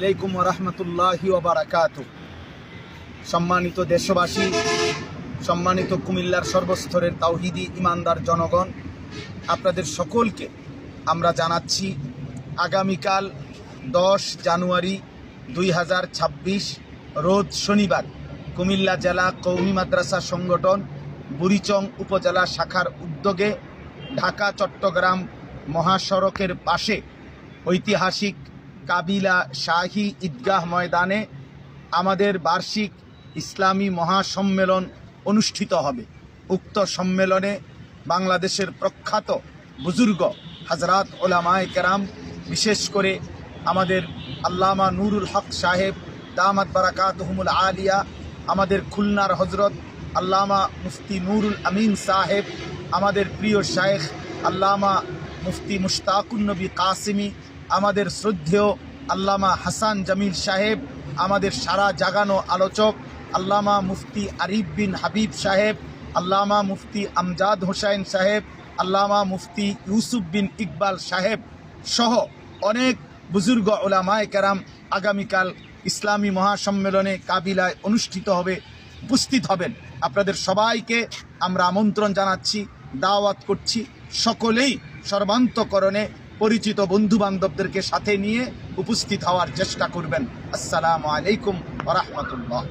আলাইকুম রাহমাতুল্লাহি ওয়া বারাকাতুহু। সম্মানিত দেশবাসী, সম্মানিত কুমিল্লার সর্বস্তরের তাওহীদি ইমানদার জনগণ, আপনাদের সকলকে আমরা জানাচ্ছি আগামীকাল 10 জানুয়ারি 2026 রোজ শনিবার কুমিল্লা জেলা কওমি মাদ্রাসা সংগঠন বুড়িচং উপজেলা শাখার উদ্যোগে ঢাকা চট্টগ্রাম মহাসড়কের পাশে ঐতিহাসিক কাবিলা শাহী ঈদগাহ ময়দানে আমাদের বার্ষিক ইসলামী মহাসম্মেলন অনুষ্ঠিত হবে। উক্ত সম্মেলনে বাংলাদেশের প্রখ্যাত বুজুর্গ হযরত উলামায়ে কেরাম, বিশেষ করে আমাদের আল্লামা নুরুল হক সাহেব দামাত বারাকাতুহুমুল আলিয়া, আমাদের খুলনার হজরত আল্লামা মুফতি নুরুল আমিন সাহেব, আমাদের প্রিয় শায়েখ আল্লামা মুফতি মুশতাকুন নবী কাসিমি, আমাদের শ্রদ্ধেয় আল্লামা হাসান জামিল সাহেব, আমাদের সারা জাগানো আলোচক আল্লামা মুফতি আরিফ বিন হাবিব সাহেব, আল্লামা মুফতি আমজাদ হোসাইন সাহেব, আল্লামা মুফতি ইউসুফ বিন ইকবাল সাহেব সহ অনেক বুজুর্গ উলামায়ে কেরাম আগামীকাল ইসলামী মহাসম্মেলনে কাবিলায় অনুষ্ঠিত হবে, উপস্থিত হবেন। আপনাদের সবাইকে আমরা আমন্ত্রণ জানাচ্ছি, দাওয়াত করছি। সকলেই সর্বান্তকরণে পরিচিত বন্ধু বান্ধবদেরকে সাথে নিয়ে উপস্থিত হওয়ার চেষ্টা করবেন। আসসালামু আলাইকুম ওয়া রাহমাতুল্লাহ।